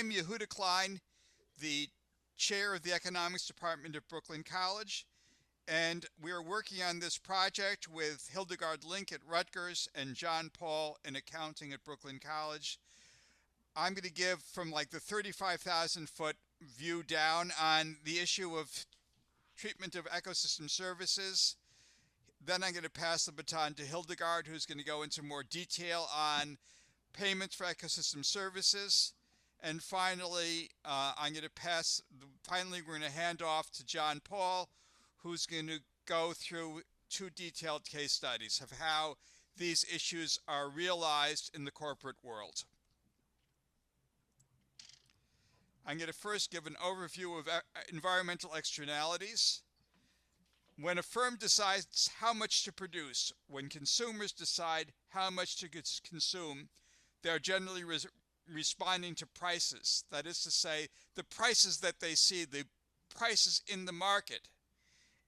I'm Yehuda Klein, the chair of the economics department at Brooklyn College, and we are working on this project with Hildegaard Link at Rutgers and John Paul in accounting at Brooklyn College. I'm going to give from like the 35,000-foot view down on the issue of treatment of ecosystem services. Then I'm going to pass the baton to Hildegaard, who's going to go into more detail on payments for ecosystem services. And finally, we're going to hand off to John Paul, who's going to go through two detailed case studies of how these issues are realized in the corporate world. I'm going to first give an overview of environmental externalities. When a firm decides how much to produce, when consumers decide how much to consume, they're generally responding to prices. That is to say, the prices that they see, the prices in the market.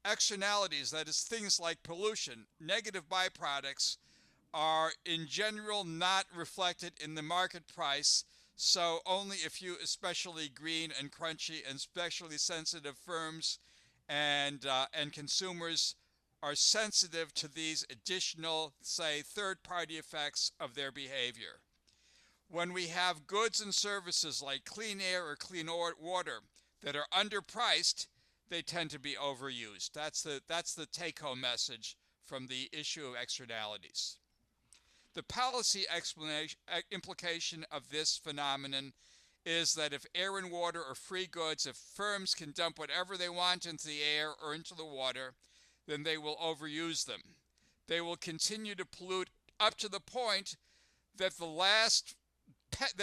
Externalities, that is things like pollution, negative byproducts, are in general not reflected in the market price, so only a few especially green and crunchy and especially sensitive firms and consumers are sensitive to these additional, say, third-party effects of their behavior. When we have goods and services like clean air or clean water that are underpriced, they tend to be overused. That's the take-home message from the issue of externalities. The policy implication of this phenomenon is that if air and water are free goods, if firms can dump whatever they want into the air or into the water, then they will overuse them. They will continue to pollute up to the point that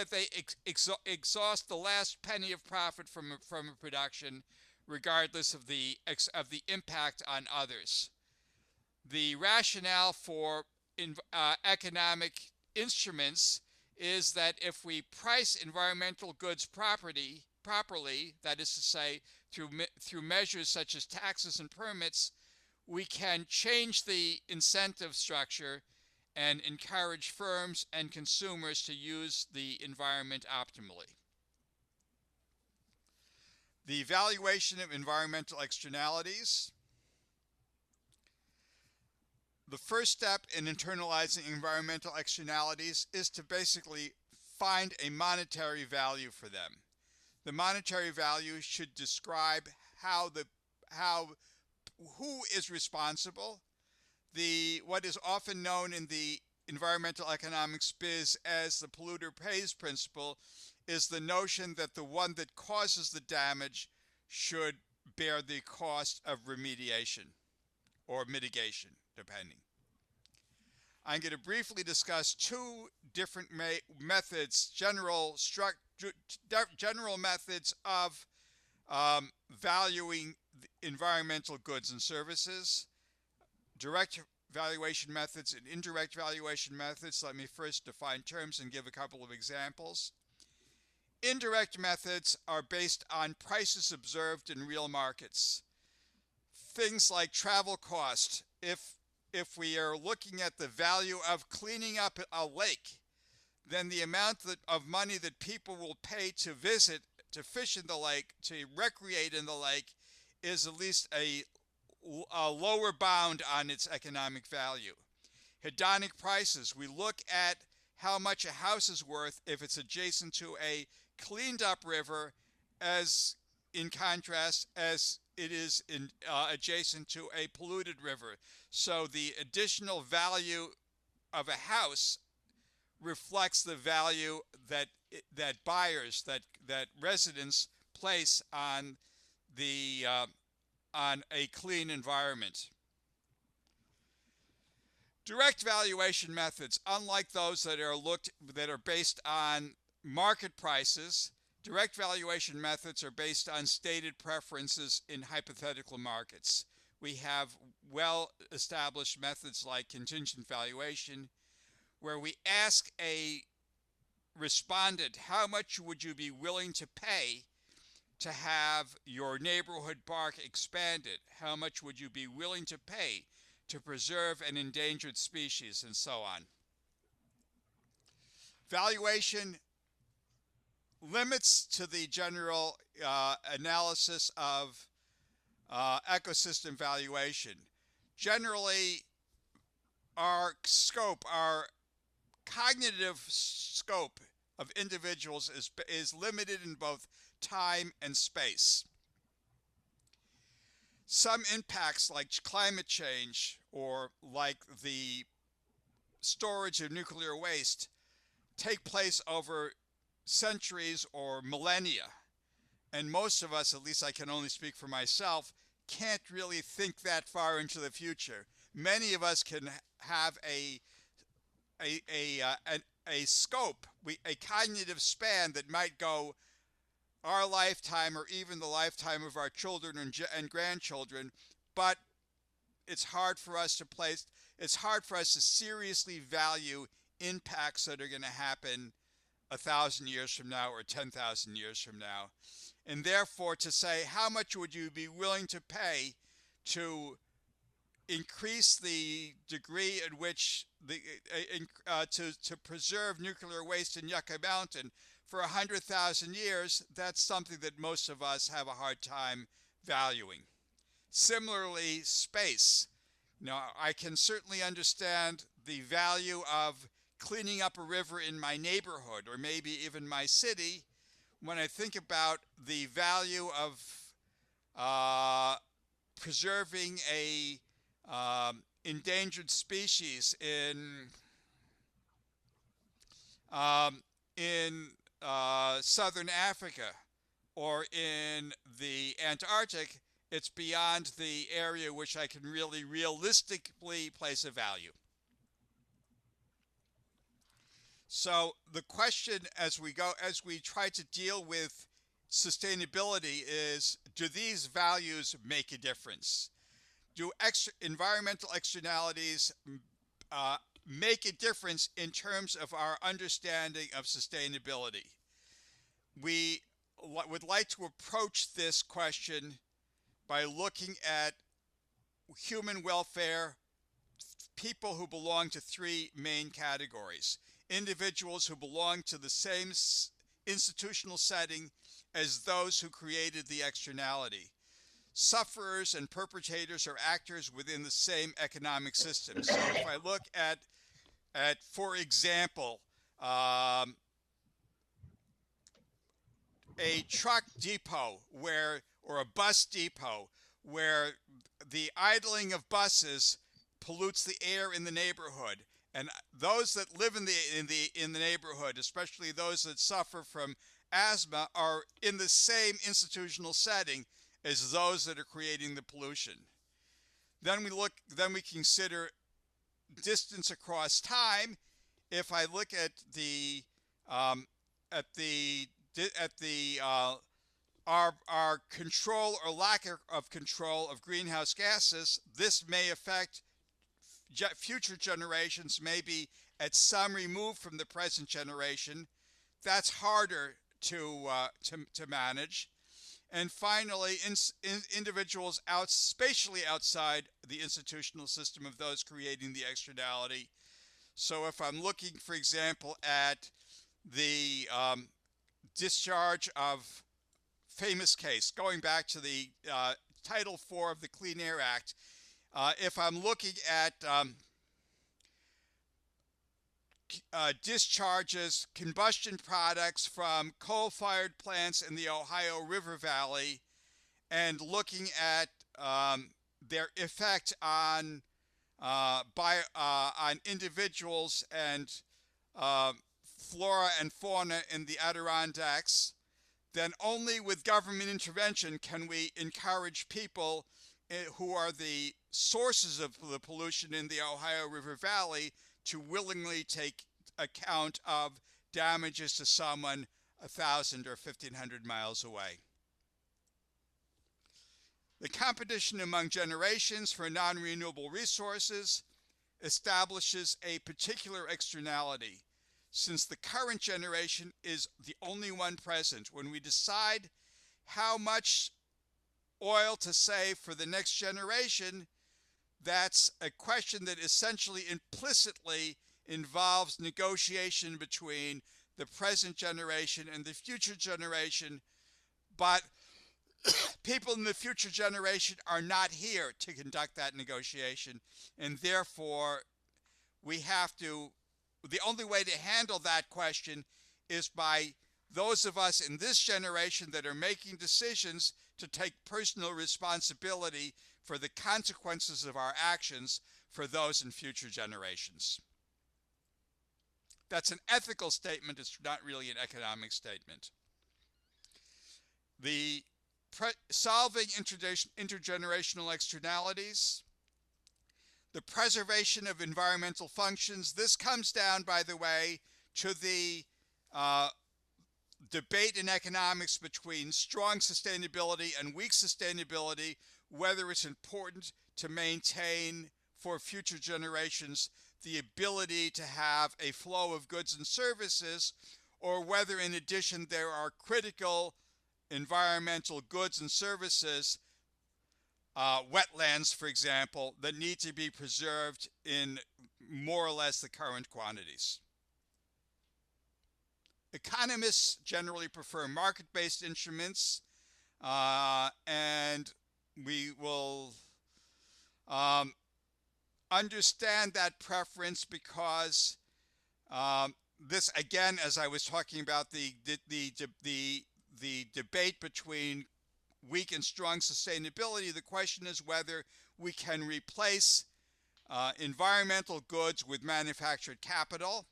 they exhaust the last penny of profit from a production, regardless of the impact on others. The rationale for economic instruments is that if we price environmental goods properly, that is to say, through measures such as taxes and permits, we can change the incentive structure and encourage firms and consumers to use the environment optimally. The evaluation of environmental externalities. The first step in internalizing environmental externalities is to basically find a monetary value for them. The monetary value should describe who is responsible. What is often known in the environmental economics biz as the polluter pays principle is the notion that the one that causes the damage should bear the cost of remediation or mitigation, depending. I'm going to briefly discuss two different methods, general methods of valuing environmental goods and services, direct valuation methods and indirect valuation methods. Let me first define terms and give a couple of examples. Indirect methods are based on prices observed in real markets. Things like travel cost. If we are looking at the value of cleaning up a lake, then the amount of money that people will pay to visit, to fish in the lake, to recreate in the lake, is at least a lower bound on its economic value. Hedonic prices. We look at how much a house is worth if it's adjacent to a cleaned up river, as in contrast as it is adjacent to a polluted river. So the additional value of a house reflects the value that buyers, that residents place on a clean environment. Direct valuation methods, unlike those that are based on market prices, direct valuation methods are based on stated preferences in hypothetical markets. We have well-established methods like contingent valuation, where we ask a respondent, how much would you be willing to pay to have your neighborhood park expanded? How much would you be willing to pay to preserve an endangered species, and so on? Valuation limits to the general analysis of ecosystem valuation. Generally, our cognitive scope of individuals is limited in both time and space. Some impacts like climate change or like the storage of nuclear waste take place over centuries or millennia. And most of us, at least I can only speak for myself, can't really think that far into the future. Many of us can have a scope, a cognitive span that might go our lifetime or even the lifetime of our children and grandchildren, but it's hard for us to seriously value impacts that are going to happen 1,000 years from now or 10,000 years from now. And therefore, to say how much would you be willing to pay to increase the degree at which to preserve nuclear waste in Yucca Mountain for 100,000 years, that's something that most of us have a hard time valuing. Similarly, space. Now, I can certainly understand the value of cleaning up a river in my neighborhood or maybe even my city when I think about the value of preserving a endangered species in southern Africa or in the Antarctic. It's beyond the area which I can really realistically place a value. So the question as we try to deal with sustainability is, do these values make a difference? Do environmental externalities make a difference in terms of our understanding of sustainability? We would like to approach this question by looking at human welfare, people who belong to three main categories. Individuals who belong to the same institutional setting as those who created the externality. Sufferers and perpetrators are actors within the same economic system. So if I look at for example, a truck depot or a bus depot where the idling of buses pollutes the air in the neighborhood, and those that live in the neighborhood, especially those that suffer from asthma, are in the same institutional setting as those that are creating the pollution. Then we consider distance across time. If I look at our control or lack of control of greenhouse gases, this may affect future generations, maybe at some remove from the present generation. That's harder to manage. And finally, individuals spatially outside the institutional system of those creating the externality. So if I'm looking, for example, at the discharge of famous case, going back to the Title IV of the Clean Air Act, if I'm looking at discharges, combustion products from coal-fired plants in the Ohio River Valley, and looking at their effect on individuals and flora and fauna in the Adirondacks, then only with government intervention can we encourage people who are the sources of the pollution in the Ohio River Valley to willingly take account of damages to someone 1,000 or 1,500 miles away. The competition among generations for non-renewable resources establishes a particular externality, since the current generation is the only one present. When we decide how much oil to save for the next generation, that's a question that essentially implicitly involves negotiation between the present generation and the future generation, but people in the future generation are not here to conduct that negotiation, and therefore we have to, the only way to handle that question is by those of us in this generation that are making decisions to take personal responsibility for the consequences of our actions for those in future generations. That's an ethical statement. It's not really an economic statement. The solving intergenerational externalities, the preservation of environmental functions. This comes down, by the way, to the debate in economics between strong sustainability and weak sustainability, whether it's important to maintain for future generations the ability to have a flow of goods and services, or whether in addition there are critical environmental goods and services, wetlands, for example, that need to be preserved in more or less the current quantities. Economists generally prefer market-based instruments, and we will understand that preference because this, again, as I was talking about the debate between weak and strong sustainability, the question is whether we can replace environmental goods with manufactured capital,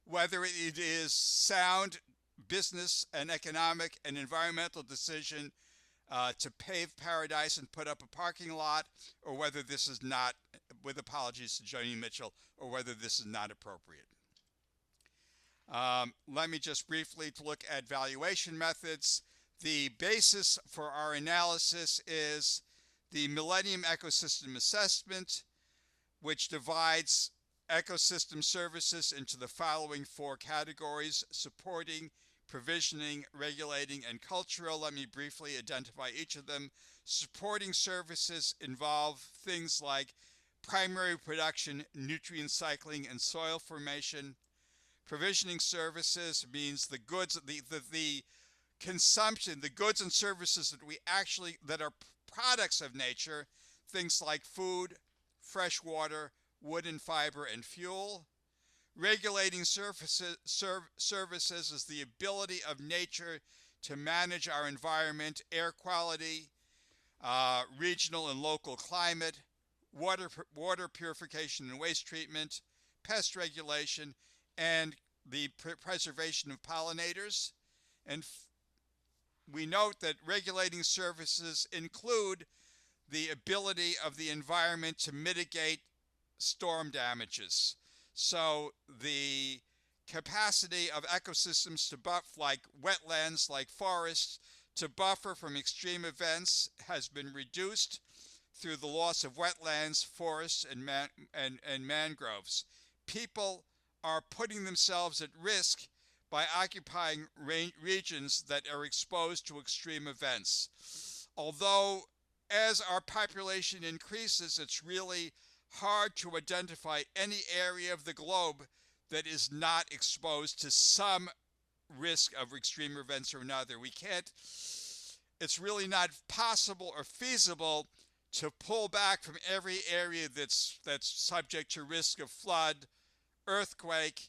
whether it is sound business and economic and environmental decision to pave paradise and put up a parking lot, or whether this is not, with apologies to Joni Mitchell, or whether this is not appropriate. Let me just briefly look at valuation methods. The basis for our analysis is the Millennium Ecosystem Assessment, which divides ecosystem services into the following four categories: supporting, provisioning, regulating, and cultural. Let me briefly identify each of them. Supporting services involve things like primary production, nutrient cycling, and soil formation. Provisioning services means the goods, the consumption, the goods and services that are products of nature, things like food, fresh water, wood and fiber, and fuel. Regulating services is the ability of nature to manage our environment, air quality, regional and local climate, water purification and waste treatment, pest regulation, and the preservation of pollinators. And we note that regulating services include the ability of the environment to mitigate storm damages. So the capacity of ecosystems to buffer, like wetlands, like forests, to buffer from extreme events has been reduced through the loss of wetlands, forests, and mangroves. People are putting themselves at risk by occupying regions that are exposed to extreme events. Although as our population increases, it's really hard to identify any area of the globe that is not exposed to some risk of extreme events or another. It's really not possible or feasible to pull back from every area that's subject to risk of flood, earthquake,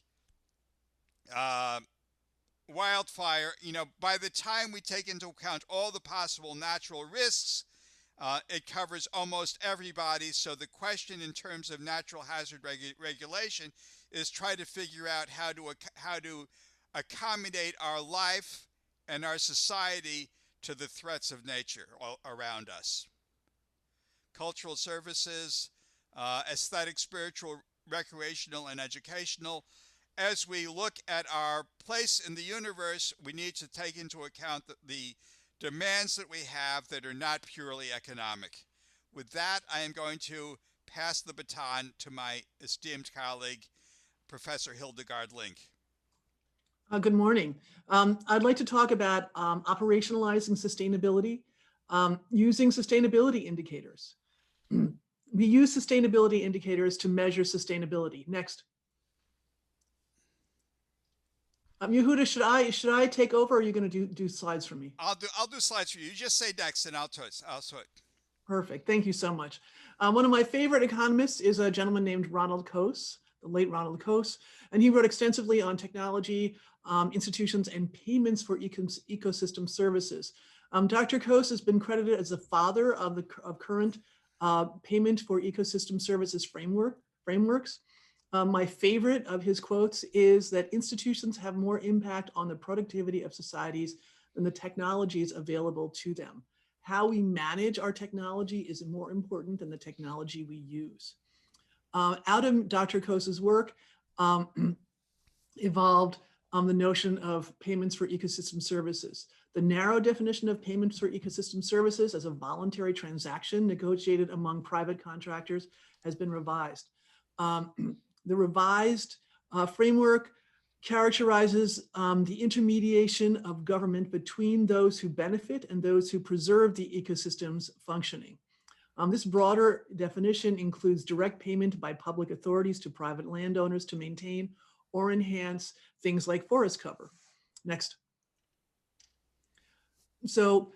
wildfire. By the time we take into account all the possible natural risks, it covers almost everybody. So the question in terms of natural hazard regulation is try to figure out how to accommodate our life and our society to the threats of nature around us. Cultural services, aesthetic, spiritual, recreational, and educational. As we look at our place in the universe, we need to take into account the demands that we have that are not purely economic. With that, I am going to pass the baton to my esteemed colleague, Professor Hildegaard Link. Good morning. I'd like to talk about operationalizing sustainability using sustainability indicators. We use sustainability indicators to measure sustainability. Next. Yehuda, should I take over, or are you going to do slides for me? I'll do slides for you. You just say next, and I'll switch. Perfect. Thank you so much. One of my favorite economists is a gentleman named Ronald Coase, the late Ronald Coase, and he wrote extensively on technology, institutions, and payments for ecosystem services. Dr. Coase has been credited as the father of current payment for ecosystem services frameworks. My favorite of his quotes is that institutions have more impact on the productivity of societies than the technologies available to them. How we manage our technology is more important than the technology we use. Out of Dr. Coase's work evolved the notion of payments for ecosystem services. The narrow definition of payments for ecosystem services as a voluntary transaction negotiated among private contractors has been revised. The revised framework characterizes the intermediation of government between those who benefit and those who preserve the ecosystem's functioning. This broader definition includes direct payment by public authorities to private landowners to maintain or enhance things like forest cover. Next. So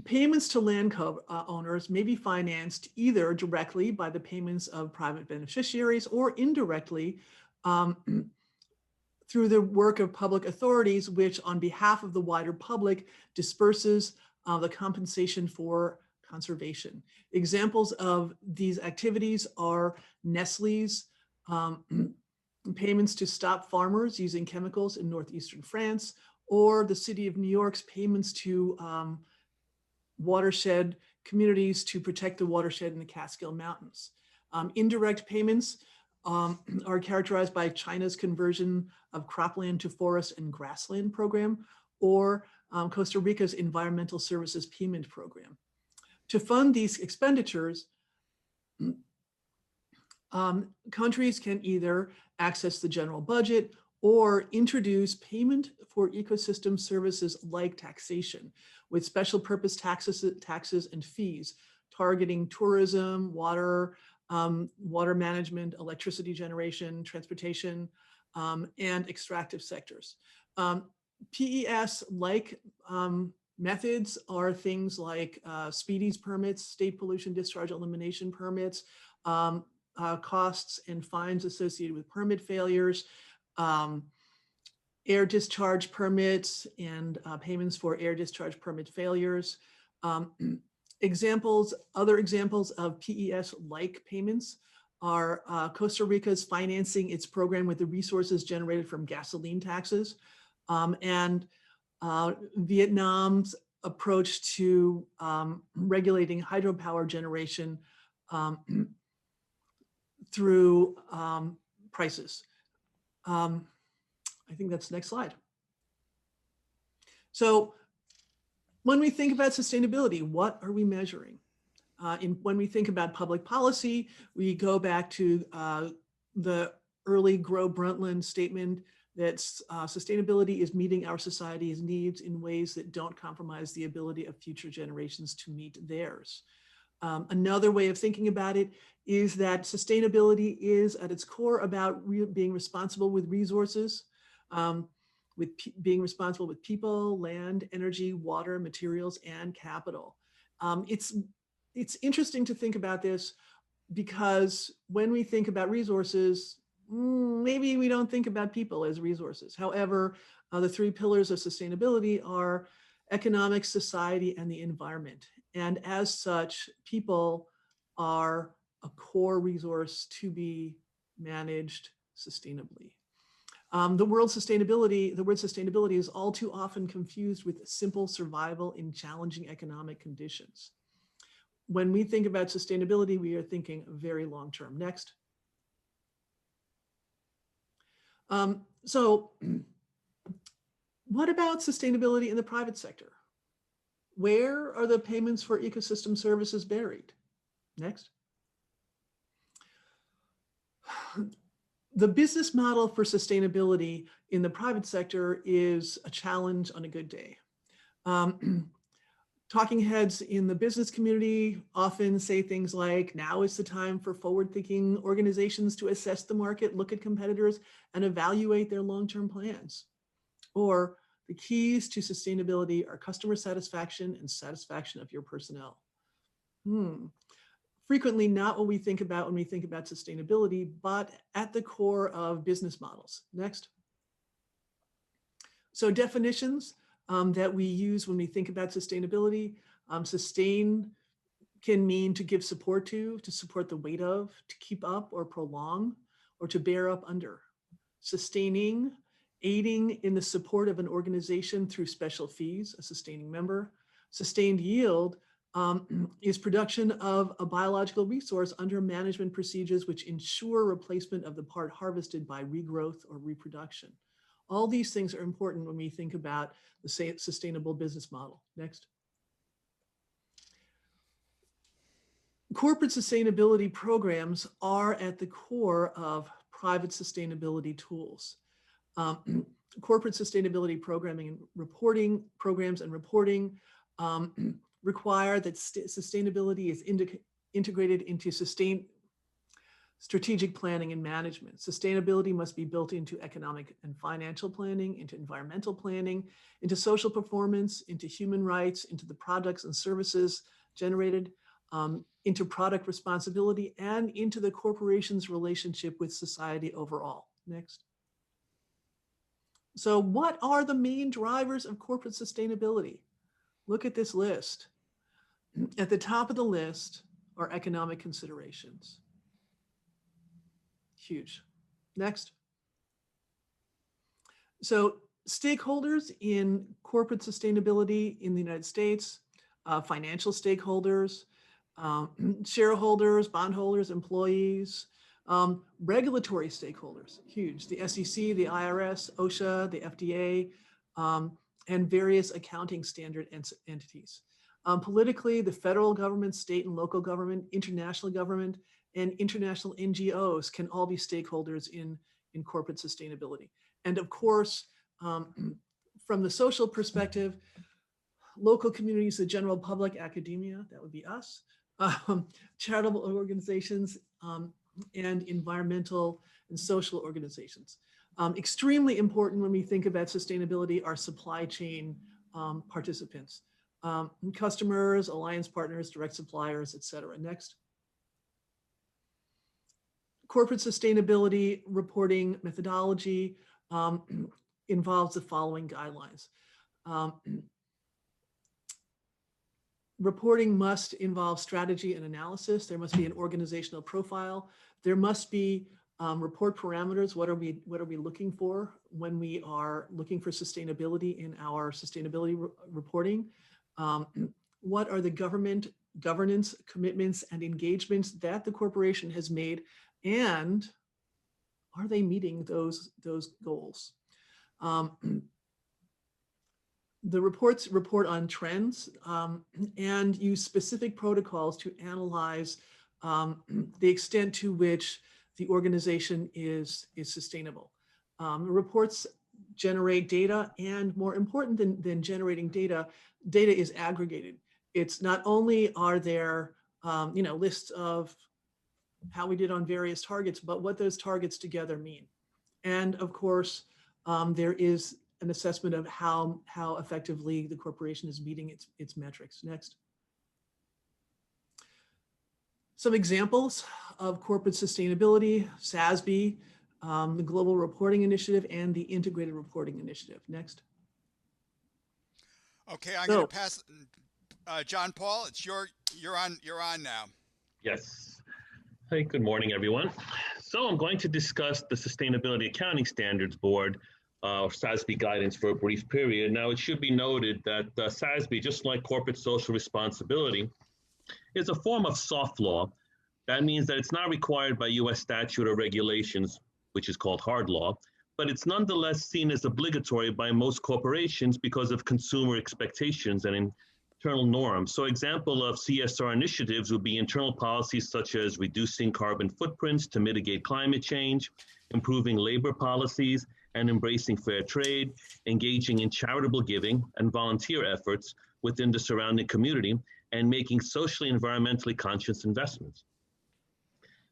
payments to land owners may be financed either directly by the payments of private beneficiaries or indirectly through the work of public authorities, which on behalf of the wider public disperses the compensation for conservation. Examples of these activities are Nestle's payments to stop farmers using chemicals in northeastern France, or the City of New York's payments to watershed communities to protect the watershed in the Catskill Mountains. Indirect payments are characterized by China's conversion of cropland to forest and grassland program, or Costa Rica's environmental services payment program. To fund these expenditures, countries can either access the general budget or introduce payment for ecosystem services like taxation, with special purpose taxes and fees targeting tourism, water management, electricity generation, transportation, and extractive sectors. PES-like methods are things like speedies permits, state pollution discharge elimination permits, costs and fines associated with permit failures, air discharge permits, and payments for air discharge permit failures. Other examples of PES-like payments are Costa Rica's financing its program with the resources generated from gasoline taxes, and Vietnam's approach to regulating hydropower generation through prices. I think that's the next slide. So when we think about sustainability, what are we measuring? When we think about public policy, we go back to the early Gro Brundtland statement that sustainability is meeting our society's needs in ways that don't compromise the ability of future generations to meet theirs. Another way of thinking about it is that sustainability is at its core about being responsible with resources, being responsible with people, land, energy, water, materials, and capital. It's interesting to think about this because when we think about resources, maybe we don't think about people as resources. However, the three pillars of sustainability are economics, society, and the environment. And as such, people are a core resource to be managed sustainably. The word sustainability is all too often confused with simple survival in challenging economic conditions. When we think about sustainability, we are thinking very long-term. Next. So what about sustainability in the private sector? Where are the payments for ecosystem services buried? Next. The business model for sustainability in the private sector is a challenge on a good day. Talking heads in the business community often say things like, now is the time for forward-thinking organizations to assess the market, look at competitors, and evaluate their long-term plans. Or the keys to sustainability are customer satisfaction and satisfaction of your personnel. Frequently not what we think about when we think about sustainability, but at the core of business models. Next. So definitions that we use when we think about sustainability. Sustain can mean to give support to support the weight of, to keep up or prolong, or to bear up under. Sustaining, aiding in the support of an organization through special fees, a sustaining member. Sustained yield is production of a biological resource under management procedures which ensure replacement of the part harvested by regrowth or reproduction. All these things are important when we think about the sustainable business model. Next. Corporate sustainability programs are at the core of private sustainability tools. Corporate sustainability programming and reporting programs and reporting require that sustainability is integrated into strategic planning and management. Sustainability must be built into economic and financial planning, into environmental planning, into social performance, into human rights, into the products and services generated, into product responsibility, and into the corporation's relationship with society overall. Next. So what are the main drivers of corporate sustainability? Look at this list. At the top of the list are economic considerations. Huge. Next. So stakeholders in corporate sustainability in the United States, financial stakeholders, shareholders, bondholders, employees, regulatory stakeholders, huge. The SEC, the IRS, OSHA, the FDA, and various accounting standard entities. Politically, the federal government, state and local government, international government, and international NGOs can all be stakeholders in corporate sustainability. And of course, from the social perspective, local communities, the general public, academia, that would be us, charitable organizations, and environmental and social organizations. Extremely important when we think about sustainability are supply chain participants, customers, alliance partners, direct suppliers, et cetera. Next. Corporate sustainability reporting methodology involves the following guidelines. Reporting must involve strategy and analysis. There must be an organizational profile. There must be report parameters. What are we looking for when we are looking for sustainability in our sustainability reporting? What are the governance commitments and engagements that the corporation has made, and are they meeting those goals? The reports report on trends and use specific protocols to analyze the extent to which the organization is sustainable. Reports generate data, and more important than generating data, data is aggregated. It's not only are there lists of how we did on various targets, but what those targets together mean. And of course, there is an assessment of how effectively the corporation is meeting its metrics. Next. Some examples of corporate sustainability: SASB, the Global Reporting Initiative, and the Integrated Reporting Initiative. Next. Okay, I'm going to pass. John Paul, you're on now. Yes. Hey, good morning, everyone. So I'm going to discuss the Sustainability Accounting Standards Board, or SASB guidance, for a brief period. Now, it should be noted that SASB, just like corporate social responsibility, is a form of soft law. That means that it's not required by US statute or regulations, which is called hard law, but it's nonetheless seen as obligatory by most corporations because of consumer expectations and internal norms. So example of CSR initiatives would be internal policies such as reducing carbon footprints to mitigate climate change, improving labor policies, and embracing fair trade, engaging in charitable giving and volunteer efforts within the surrounding community, and making socially and environmentally conscious investments.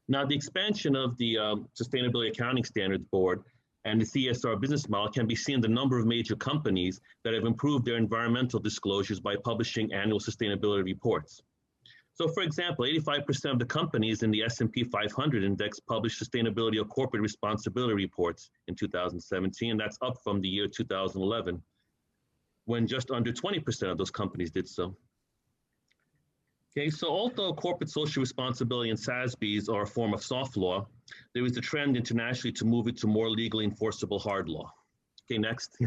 Now, the expansion of the Sustainability Accounting Standards Board and the CSR business model can be seen in the number of major companies that have improved their environmental disclosures by publishing annual sustainability reports. So for example, 85% of the companies in the S&P 500 index published sustainability or corporate responsibility reports in 2017, and that's up from the year 2011, when just under 20% of those companies did so. Okay, so although corporate social responsibility and SASBs are a form of soft law, there is a trend internationally to move it to more legally enforceable hard law. Okay, next.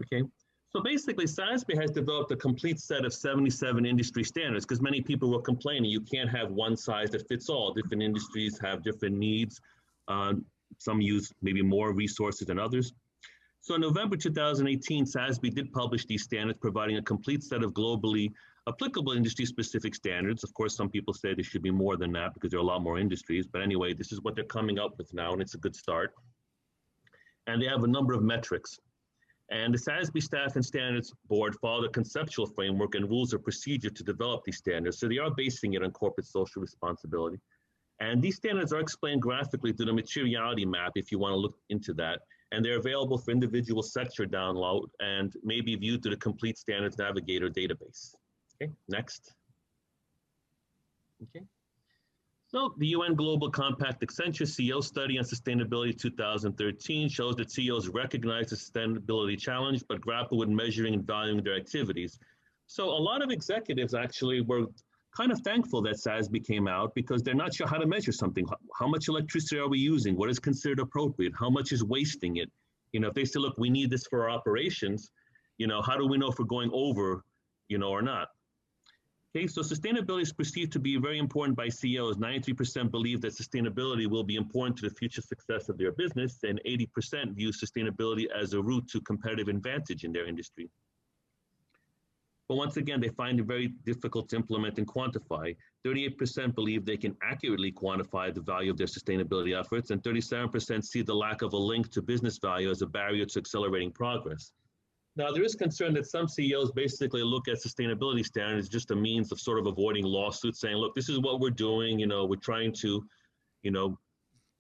Okay, so basically SASB has developed a complete set of 77 industry standards because many people were complaining you can't have one size that fits all. Different industries have different needs. Some use maybe more resources than others. So in November 2018, SASB did publish these standards, providing a complete set of globally applicable industry-specific standards. Of course, some people say there should be more than that because there are a lot more industries. But anyway, this is what they're coming up with now, and it's a good start. And they have a number of metrics. And the SASB Staff and Standards Board followed a conceptual framework and rules of procedure to develop these standards. So they are basing it on corporate social responsibility. And these standards are explained graphically through the materiality map if you want to look into that. And they're available for individual sector download and may be viewed through the Complete Standards Navigator database. Okay, next. Okay. So the UN Global Compact Accenture CEO study on sustainability 2013 shows that CEOs recognize the sustainability challenge, but grapple with measuring and valuing their activities. So a lot of executives actually were kind of thankful that SASB came out because they're not sure how to measure something. How much electricity are we using? What is considered appropriate? How much is wasting it? You know, if they say, look, we need this for our operations, you know, how do we know if we're going over, you know, or not? Okay, so sustainability is perceived to be very important by CEOs. 93% believe that sustainability will be important to the future success of their business, and 80% view sustainability as a route to competitive advantage in their industry. But once again, they find it very difficult to implement and quantify. 38% believe they can accurately quantify the value of their sustainability efforts, and 37% see the lack of a link to business value as a barrier to accelerating progress. Now, there is concern that some CEOs basically look at sustainability standards as just a means of sort of avoiding lawsuits, saying, look, this is what we're doing, you know, we're trying to, you know,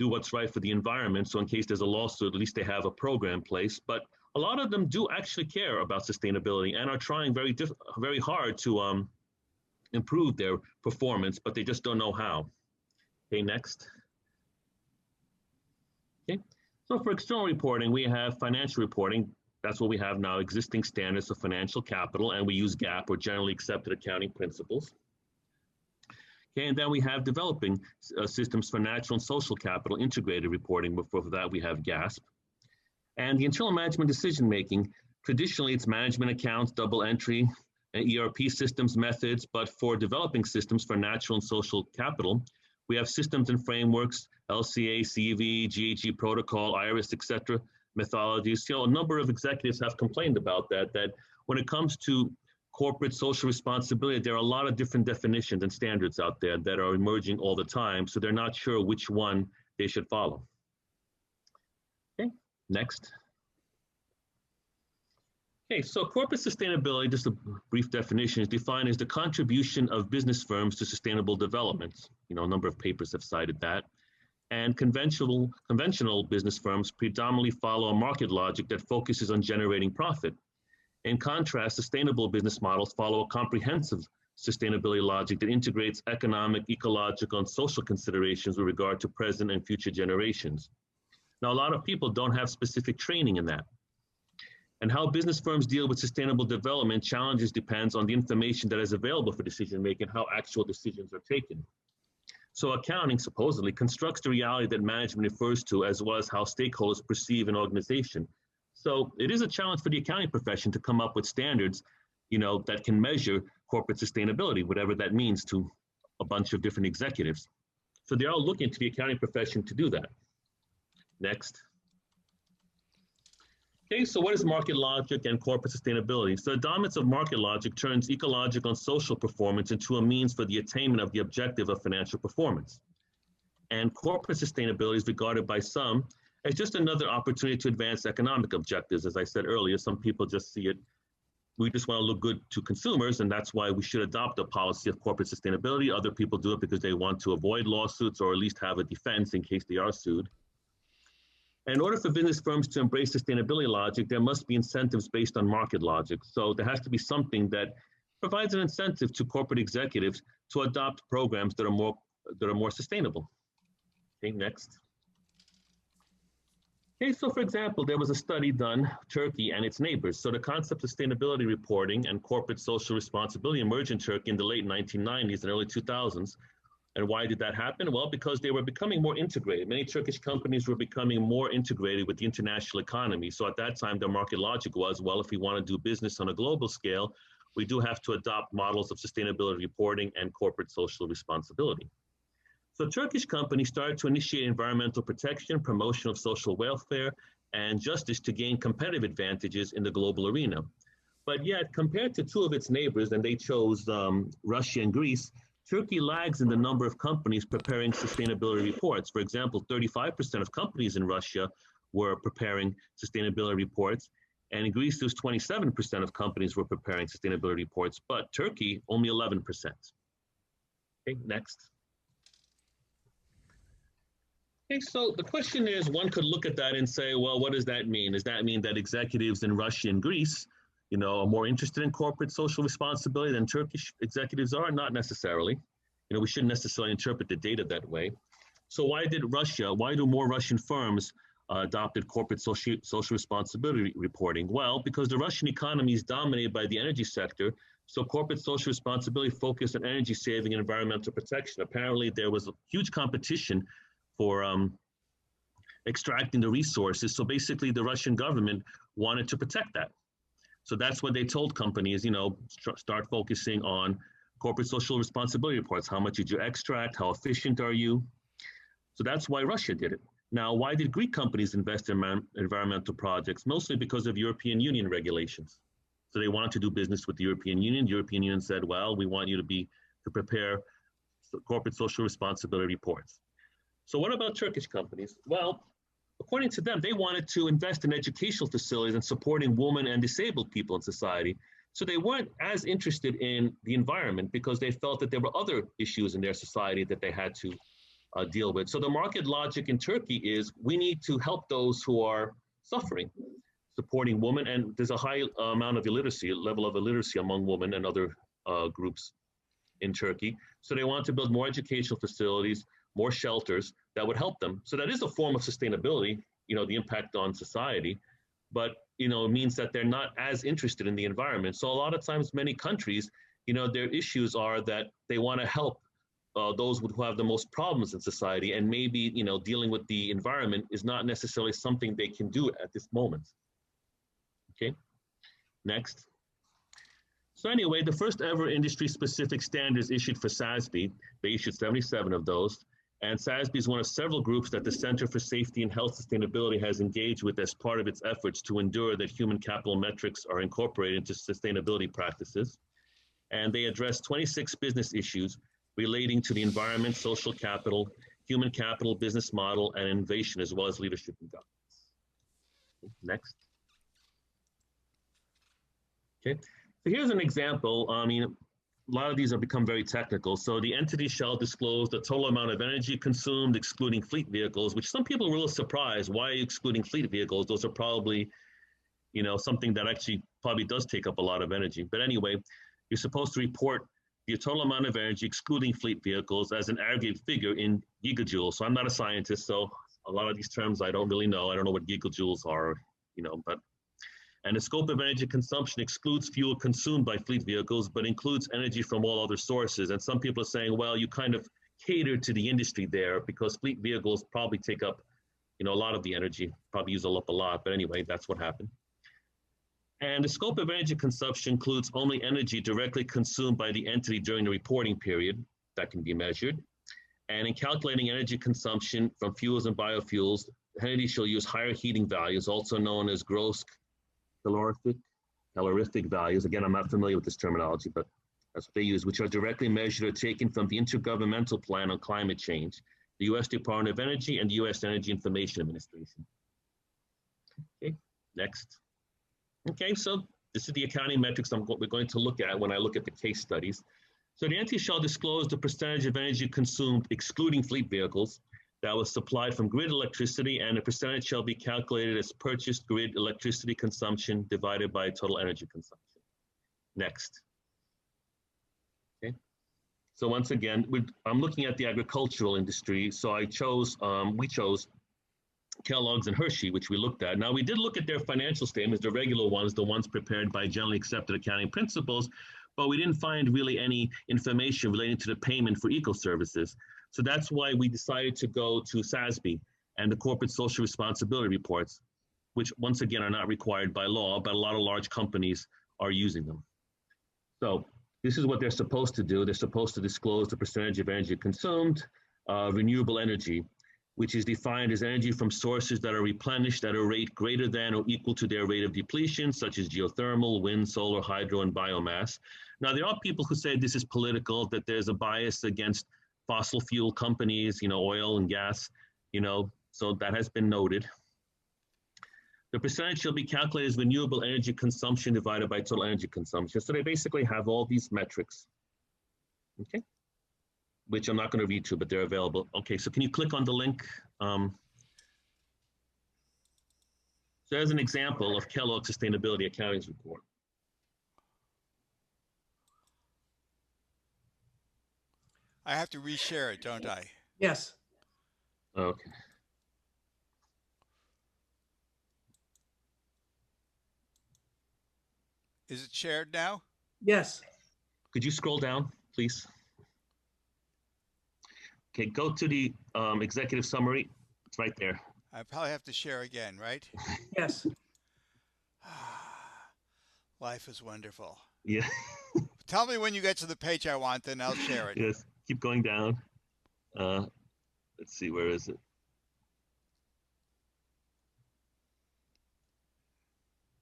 do what's right for the environment. So in case there's a lawsuit, at least they have a program in place. But a lot of them do actually care about sustainability and are trying very hard to improve their performance, but they just don't know how. Okay, next. Okay, so for external reporting, we have financial reporting. That's what we have now, existing standards of financial capital, and we use GAAP, or generally accepted accounting principles. Okay, and then we have developing systems for natural and social capital integrated reporting. Before that, we have GASP. And the internal management decision-making, traditionally it's management accounts, double entry, and ERP systems methods, but for developing systems for natural and social capital, we have systems and frameworks, LCA, CV, GHG protocol, IRIS, etc., methodologies. So a number of executives have complained about that when it comes to corporate social responsibility, there are a lot of different definitions and standards out there that are emerging all the time, so they're not sure which one they should follow. Okay, next. Okay, so corporate sustainability, just a brief definition, is defined as the contribution of business firms to sustainable development. You know, a number of papers have cited that. And conventional business firms predominantly follow a market logic that focuses on generating profit. In contrast, sustainable business models follow a comprehensive sustainability logic that integrates economic, ecological, and social considerations with regard to present and future generations. Now, a lot of people don't have specific training in that. And how business firms deal with sustainable development challenges depends on the information that is available for decision-making, how actual decisions are taken. So accounting supposedly constructs the reality that management refers to, as well as how stakeholders perceive an organization. So it is a challenge for the accounting profession to come up with standards, you know, that can measure corporate sustainability, whatever that means to a bunch of different executives. So they're all looking to the accounting profession to do that. Next. Okay, so what is market logic and corporate sustainability? So the dominance of market logic turns ecological and social performance into a means for the attainment of the objective of financial performance. And corporate sustainability is regarded by some as just another opportunity to advance economic objectives. As I said earlier, some people just see it, we just want to look good to consumers, and that's why we should adopt a policy of corporate sustainability. Other people do it because they want to avoid lawsuits or at least have a defense in case they are sued. And in order for business firms to embrace sustainability logic, there must be incentives based on market logic. So there has to be something that provides an incentive to corporate executives to adopt programs that are more sustainable. Okay, next. Okay, so for example, there was a study done, Turkey and its neighbors. So the concept of sustainability reporting and corporate social responsibility emerged in Turkey in the late 1990s and early 2000s. And why did that happen? Well, because they were becoming more integrated. Many Turkish companies were becoming more integrated with the international economy. So at that time, the market logic was, well, if we want to do business on a global scale, we do have to adopt models of sustainability reporting and corporate social responsibility. So Turkish companies started to initiate environmental protection, promotion of social welfare, and justice to gain competitive advantages in the global arena. But yet, compared to two of its neighbors, and they chose Russia and Greece, Turkey lags in the number of companies preparing sustainability reports. For example, 35% of companies in Russia were preparing sustainability reports, and in Greece, there's 27% of companies were preparing sustainability reports, but Turkey, only 11%. Okay, next. Okay, so the question is, one could look at that and say, well, what does that mean? Does that mean that executives in Russia and Greece, are more interested in corporate social responsibility than Turkish executives are? Not necessarily. We shouldn't necessarily interpret the data that way. So why do more Russian firms adopted corporate social responsibility reporting? Well, because the Russian economy is dominated by the energy sector, so corporate social responsibility focused on energy saving and environmental protection. Apparently, there was a huge competition for extracting the resources. So basically, the Russian government wanted to protect that. So that's what they told companies, start focusing on corporate social responsibility reports. How much did you extract? How efficient are you? So that's why Russia did it. Now, why did Greek companies invest in environmental projects? Mostly because of European Union regulations. So they wanted to do business with the European Union. The European Union said, well, we want you to prepare corporate social responsibility reports. So what about Turkish companies? Well, according to them, they wanted to invest in educational facilities and supporting women and disabled people in society. So they weren't as interested in the environment because they felt that there were other issues in their society that they had to deal with. So the market logic in Turkey is we need to help those who are suffering, supporting women, and there's a high amount of level of illiteracy among women and other groups in Turkey. So they want to build more educational facilities, more shelters that would help them. So that is a form of sustainability, the impact on society, but, it means that they're not as interested in the environment. So a lot of times, many countries, their issues are that they want to help those who have the most problems in society, and maybe, dealing with the environment is not necessarily something they can do at this moment. Okay, next. So anyway, the first ever industry-specific standards issued for SASB, they issued 77 of those, and SASB is one of several groups that the Center for Safety and Health Sustainability has engaged with as part of its efforts to ensure that human capital metrics are incorporated into sustainability practices. And they address 26 business issues relating to the environment, social capital, human capital, business model, and innovation, as well as leadership and governance. Next. Okay. So here's an example. A lot of these have become very technical. So the entity shall disclose the total amount of energy consumed, excluding fleet vehicles, which some people are really surprised. Why are you excluding fleet vehicles? Those are probably, something that actually probably does take up a lot of energy. But anyway, you're supposed to report the total amount of energy, excluding fleet vehicles, as an aggregate figure in gigajoules. So I'm not a scientist, so a lot of these terms I don't really know. I don't know what gigajoules are, but. And the scope of energy consumption excludes fuel consumed by fleet vehicles, but includes energy from all other sources. And some people are saying, well, you kind of cater to the industry there because fleet vehicles probably take up, a lot of the energy, probably use up a lot. But anyway, that's what happened. And the scope of energy consumption includes only energy directly consumed by the entity during the reporting period that can be measured. And in calculating energy consumption from fuels and biofuels, the entity shall use higher heating values, also known as gross calorific values. Again, I'm not familiar with this terminology, but that's what they use, which are directly measured or taken from the Intergovernmental Plan on Climate Change, the U.S. Department of Energy, and the U.S. Energy Information Administration. Okay, next. Okay, so this is the accounting metrics we're going to look at when I look at the case studies. So the entity shall disclose the percentage of energy consumed, excluding fleet vehicles, that was supplied from grid electricity, and the percentage shall be calculated as purchased grid electricity consumption divided by total energy consumption. Next. Okay. So once again, I'm looking at the agricultural industry. So we chose Kellogg's and Hershey, which we looked at. Now we did look at their financial statements, the regular ones, the ones prepared by generally accepted accounting principles, but we didn't find really any information relating to the payment for eco services. So that's why we decided to go to SASB and the corporate social responsibility reports, which once again are not required by law, but a lot of large companies are using them. So this is what they're supposed to do. They're supposed to disclose the percentage of energy consumed, renewable energy, which is defined as energy from sources that are replenished at a rate greater than or equal to their rate of depletion, such as geothermal, wind, solar, hydro, and biomass. Now, there are people who say this is political, that there's a bias against fossil fuel companies, oil and gas, so that has been noted. The percentage shall be calculated as renewable energy consumption divided by total energy consumption. So they basically have all these metrics, okay, which I'm not going to read to, but they're available. Okay, so can you click on the link? So as an example of Kellogg's Sustainability Accounting Report. I have to reshare it, don't I? Yes. Okay. Is it shared now? Yes. Could you scroll down, please? Okay, go to the executive summary. It's right there. I probably have to share again, right? Yes. Life is wonderful. Yeah. Tell me when you get to the page I want, then I'll share it. Yes, keep going down. Let's see, where is it?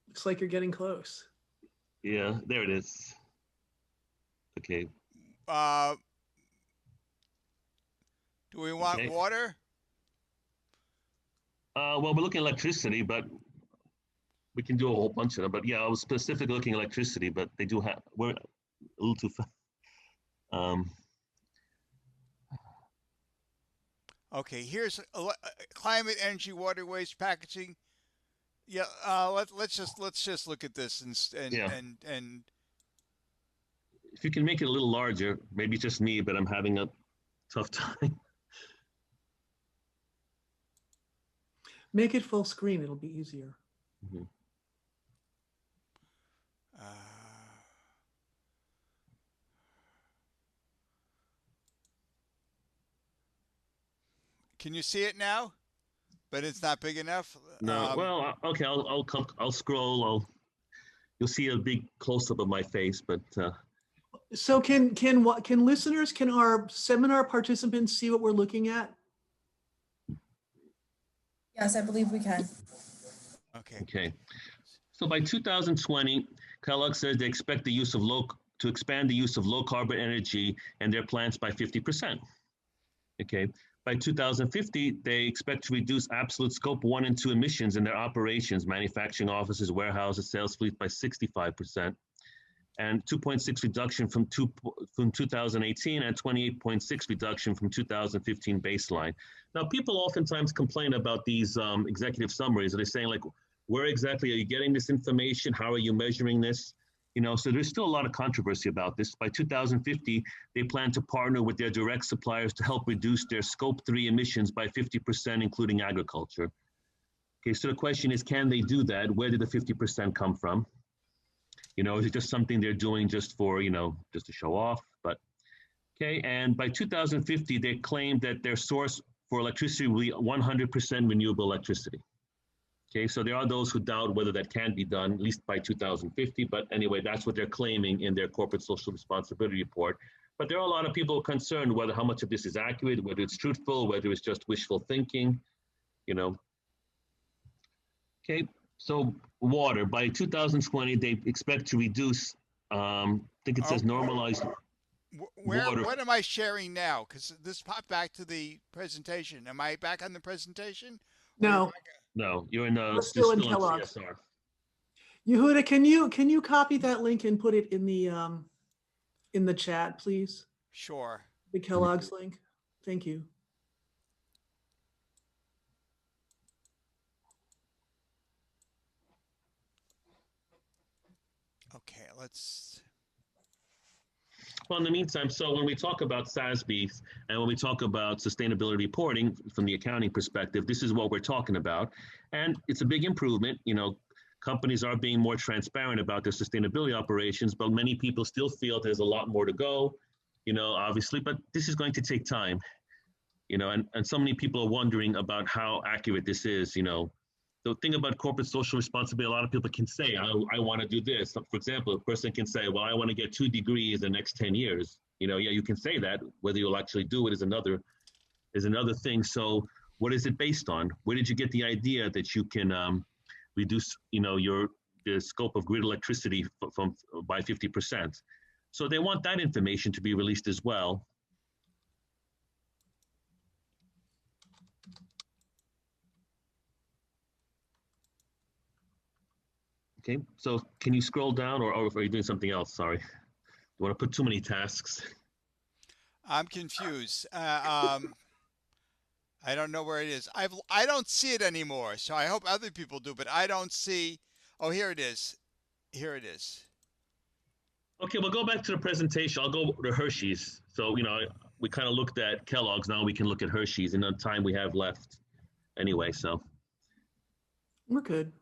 Looks like you're getting close. Yeah, there it is. Okay. Do we want water? Well, we're looking at electricity, but we can do a whole bunch of them. But yeah, I was specifically looking at electricity, but they do have, we're a little too fast. Okay, here's climate, energy, water, waste, packaging. Yeah, let's just look at this and if you can make it a little larger, maybe just me, but I'm having a tough time. Make it full screen. It'll be easier. Mm-hmm. Can you see it now? But it's not big enough. No. Well, okay. I'll scroll. You'll see a big close up of my face, but. So can listeners, can our seminar participants see what we're looking at? Yes, I believe we can. Okay. Okay. So by 2020, Kellogg says they expect the use of to expand the use of low carbon energy in their plants by 50%. Okay. By 2050, they expect to reduce absolute scope 1 and 2 emissions in their operations, manufacturing offices, warehouses, sales fleet by 65%, and 2.6 reduction from 2018 and 28.6 reduction from 2015 baseline. Now, people oftentimes complain about these executive summaries. They're saying, like, where exactly are you getting this information? How are you measuring this? So there's still a lot of controversy about this. By 2050, they plan to partner with their direct suppliers to help reduce their scope 3 emissions by 50%, including agriculture. Okay, so the question is, can they do that? Where did the 50% come from? Is it just something they're doing just for, just to show off? But, okay, and by 2050, they claim that their source for electricity will be 100% renewable electricity. Okay, so there are those who doubt whether that can be done, at least by 2050. But anyway, that's what they're claiming in their corporate social responsibility report. But there are a lot of people concerned whether how much of this is accurate, whether it's truthful, whether it's just wishful thinking, Okay, so water, by 2020, they expect to reduce, I think it says normalized water. What am I sharing now? Because this popped back to the presentation. Am I back on the presentation? No. No, you're in We're still in Kellogg's. CSR. Yehuda, can you copy that link and put it in the chat, please? Sure. The Kellogg's link. Thank you. Okay, let's. Well, in the meantime, so when we talk about SASB and when we talk about sustainability reporting from the accounting perspective, this is what we're talking about. And it's a big improvement. You know, companies are being more transparent about their sustainability operations, but many people still feel there's a lot more to go, you know, obviously, but this is going to take time, you know, and so many people are wondering about how accurate this is, you know. The thing about corporate social responsibility, a lot of people can say, I want to do this. So for example, a person can say, well, I want to get 2 degrees in the next 10 years. You know, yeah, you can say that. Whether you'll actually do it is another thing. So what is it based on? Where did you get the idea that you can reduce, you know, the scope of grid electricity by 50%? So they want that information to be released as well. Okay, so can you scroll down, or are you doing something else? Sorry, you want to put too many tasks. I'm confused. I don't know where it is. I don't see it anymore. So I hope other people do, but I don't see. Oh, here it is. Here it is. Okay, we'll go back to the presentation. I'll go to Hershey's. So, you know, we kind of looked at Kellogg's. Now we can look at Hershey's in the time we have left. Anyway, so. We're good.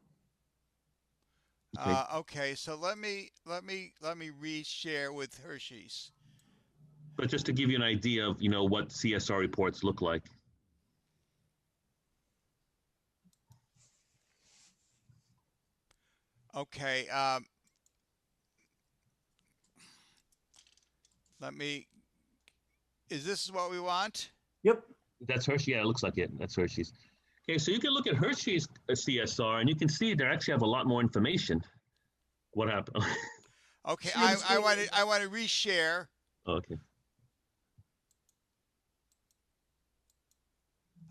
Okay. Okay, so let me reshare with Hershey's. But just to give you an idea of, you know, what CSR reports look like. Okay, is this what we want? Yep. That's Hershey. Yeah, it looks like it. That's Hershey's. Okay, so you can look at Hershey's CSR, and you can see they actually have a lot more information. What happened? Okay, I want to reshare. Okay.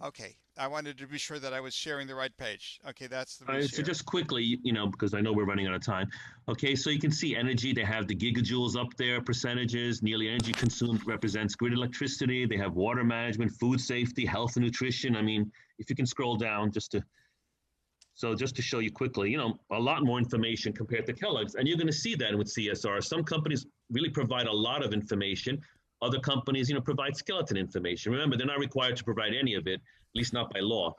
Okay, I wanted to be sure that I was sharing the right page. Okay, that's the All right, so just quickly, you know, because I know we're running out of time. Okay, so you can see energy. They have the gigajoules up there, percentages. Nearly energy consumed represents grid electricity. They have water management, food safety, health and nutrition. I mean, if you can scroll down just to show you quickly, you know, a lot more information compared to Kellogg's. And you're going to see that with CSR. Some companies really provide a lot of information. Other companies, you know, provide skeleton information. Remember, they're not required to provide any of it, at least not by law.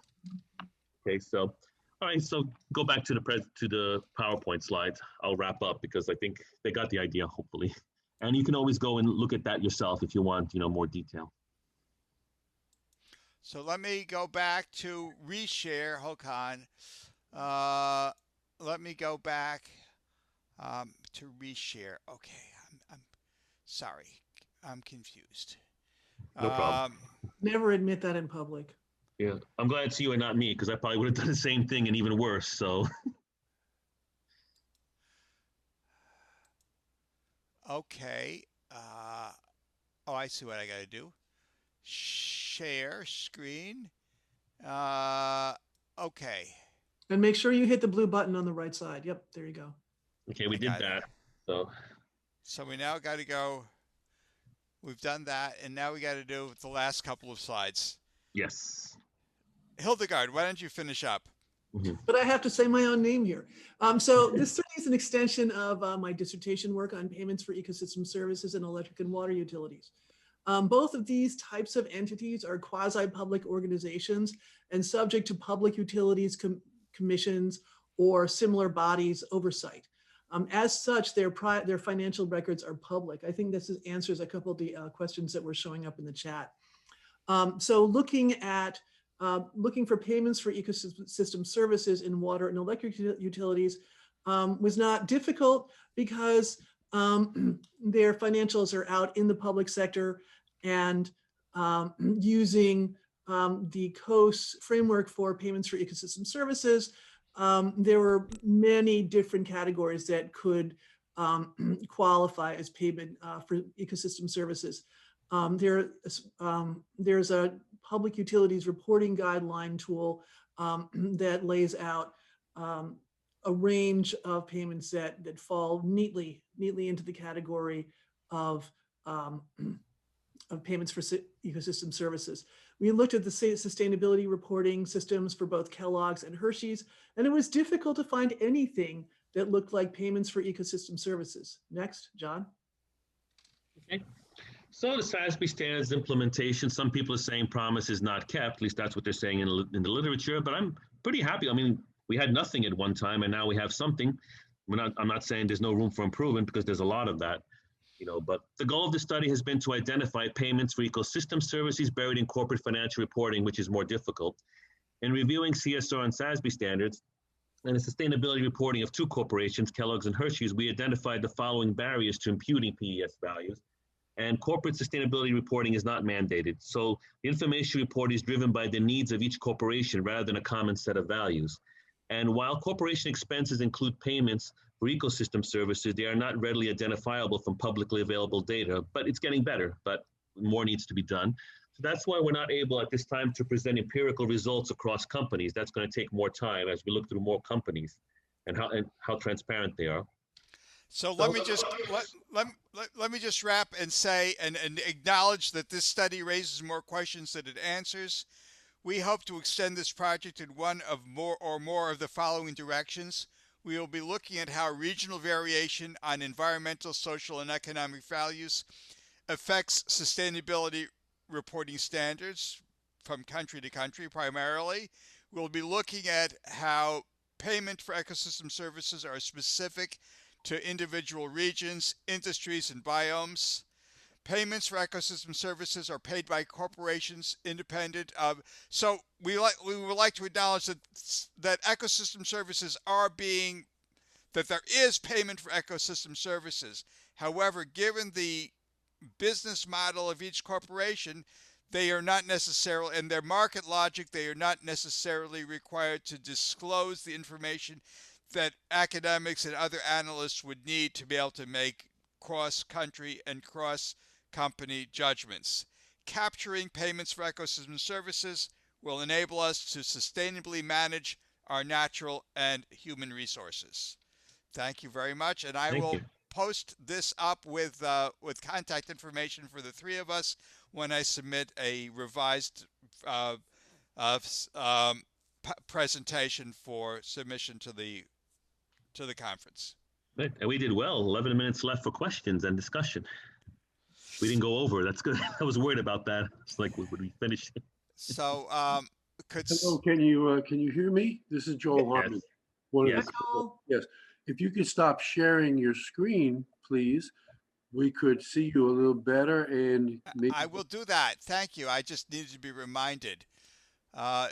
Okay, so, all right, so go back to the PowerPoint slides. I'll wrap up because I think they got the idea, hopefully. And you can always go and look at that yourself if you want, you know, more detail. So let me go back to reshare. Hold on. Let me go back to reshare. Okay, I'm sorry. I'm confused. No problem. Never admit that in public. Yeah, I'm glad it's you and not me because I probably would have done the same thing and even worse. So. Okay. Oh, I see what I got to do. Share screen. Okay. And make sure you hit the blue button on the right side. Yep, there you go. Okay, we did that. So we now got to go. We've done that, and now we got to do the last couple of slides. Yes. Hildegaard, why don't you finish up? Mm-hmm. But I have to say my own name here. So this certainly is an extension of my dissertation work on payments for ecosystem services and electric and water utilities. Both of these types of entities are quasi-public organizations and subject to public utilities commissions or similar bodies oversight. As such, their financial records are public. I think this answers a couple of the questions that were showing up in the chat. So looking for payments for ecosystem services in water and electric utilities was not difficult because their financials are out in the public sector, and using the COAS framework for payments for ecosystem services, there were many different categories that could qualify as payment for ecosystem services. There's a public utilities reporting guideline tool that lays out a range of payments that fall neatly into the category of payments for ecosystem services. We looked at the sustainability reporting systems for both Kellogg's and Hershey's, and it was difficult to find anything that looked like payments for ecosystem services. Next, John. Okay. So the SASB standards implementation, some people are saying promise is not kept. At least that's what they're saying in the literature. But I'm pretty happy. I mean, we had nothing at one time, and now we have something. I'm not saying there's no room for improvement, because there's a lot of that. But the goal of the study has been to identify payments for ecosystem services buried in corporate financial reporting, which is more difficult. In reviewing CSR and SASB standards and the sustainability reporting of two corporations, Kellogg's and Hershey's, we identified the following barriers to imputing PES values. And corporate sustainability reporting is not mandated. So the information report is driven by the needs of each corporation rather than a common set of values. And while corporation expenses include payments for ecosystem services, they are not readily identifiable from publicly available data, but it's getting better, but more needs to be done. So that's why we're not able at this time to present empirical results across companies. That's going to take more time as we look through more companies and how transparent they are. So let me just wrap and say and acknowledge that this study raises more questions than it answers. We hope to extend this project in one of more of the following directions. We will be looking at how regional variation on environmental, social, and economic values affects sustainability reporting standards from country to country primarily. We'll be looking at how payment for ecosystem services are specific to individual regions, industries, and biomes. Payments for ecosystem services are paid by corporations independent of. So we would like to acknowledge that ecosystem services that there is payment for ecosystem services. However, given the business model of each corporation, they are not necessarily, and their market logic, they are not necessarily required to disclose the information that academics and other analysts would need to be able to make cross-country and cross-company judgments. Capturing payments for ecosystem services will enable us to sustainably manage our natural and human resources. Thank you very much, and I will post this up with contact information for the three of us when I submit a revised presentation for submission to the conference. Right. And we did well. 11 minutes left for questions and discussion. We didn't go over. That's good. I was worried about that. It's like, would we finish? So, hello, can you hear me? This is Joel Hartman. Yes. Yes. If you could stop sharing your screen, please, we could see you a little better. And maybe I will do that. Thank you. I just needed to be reminded.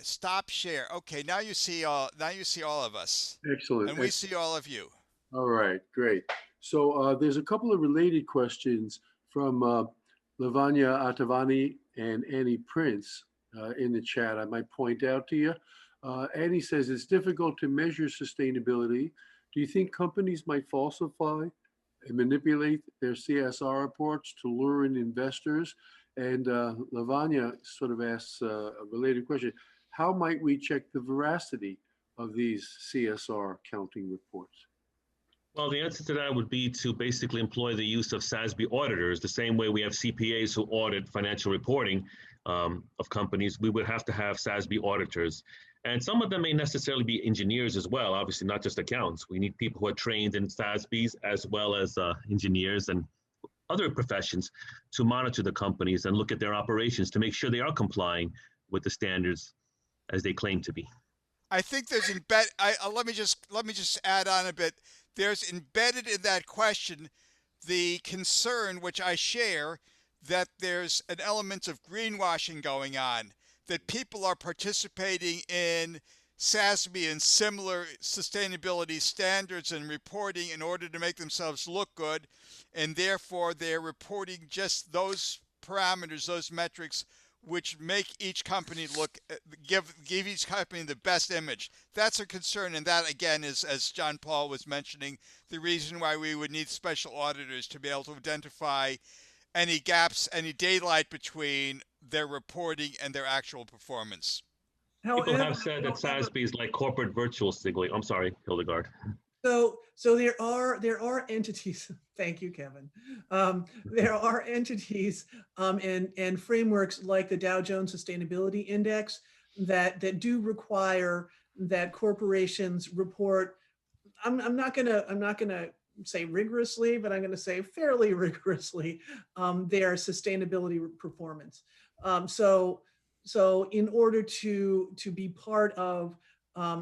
Stop share. Okay, now you see all of us. Excellent. And we see all of you. All right, great. So there's a couple of related questions from Lavanya Atavani and Annie Prince in the chat. I might point out to you. Annie says it's difficult to measure sustainability. Do you think companies might falsify and manipulate their CSR reports to lure in investors? And Lavanya sort of asks a related question. How might we check the veracity of these CSR counting reports? Well, the answer to that would be to basically employ the use of SASB auditors. The same way we have CPAs who audit financial reporting of companies, we would have to have SASB auditors. And some of them may necessarily be engineers as well, obviously not just accountants. We need people who are trained in SASBs as well as engineers and other professions to monitor the companies and look at their operations to make sure they are complying with the standards as they claim to be. I think there's let me just add on a bit. There's embedded in that question the concern, which I share, that there's an element of greenwashing going on, that people are participating in SASB and similar sustainability standards and reporting in order to make themselves look good, and therefore they're reporting just those parameters, those metrics, which make each company give each company the best image. That's a concern, and that again is, as John Paul was mentioning, the reason why we would need special auditors to be able to identify any gaps, any daylight between their reporting and their actual performance. People have said that SASB is like corporate virtual signaling. I'm sorry, Hildegaard. So there are entities. Thank you, Kevin. There are entities and frameworks like the Dow Jones Sustainability Index that do require that corporations report I'm not gonna say rigorously, but I'm going to say fairly rigorously their sustainability performance. So in order to be part of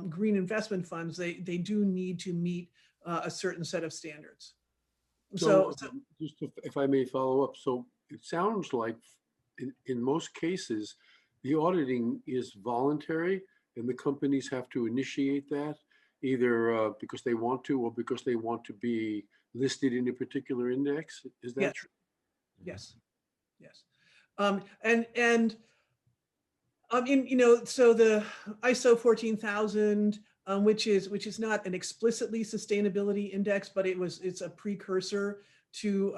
green investment funds, they do need to meet a certain set of standards. So just if I may follow up, so it sounds like in most cases, the auditing is voluntary and the companies have to initiate that either because they want to or because they want to be listed in a particular index. Is that yes. true? Yes, yes. And so the ISO 14000, which is not an explicitly sustainability index, but it's a precursor to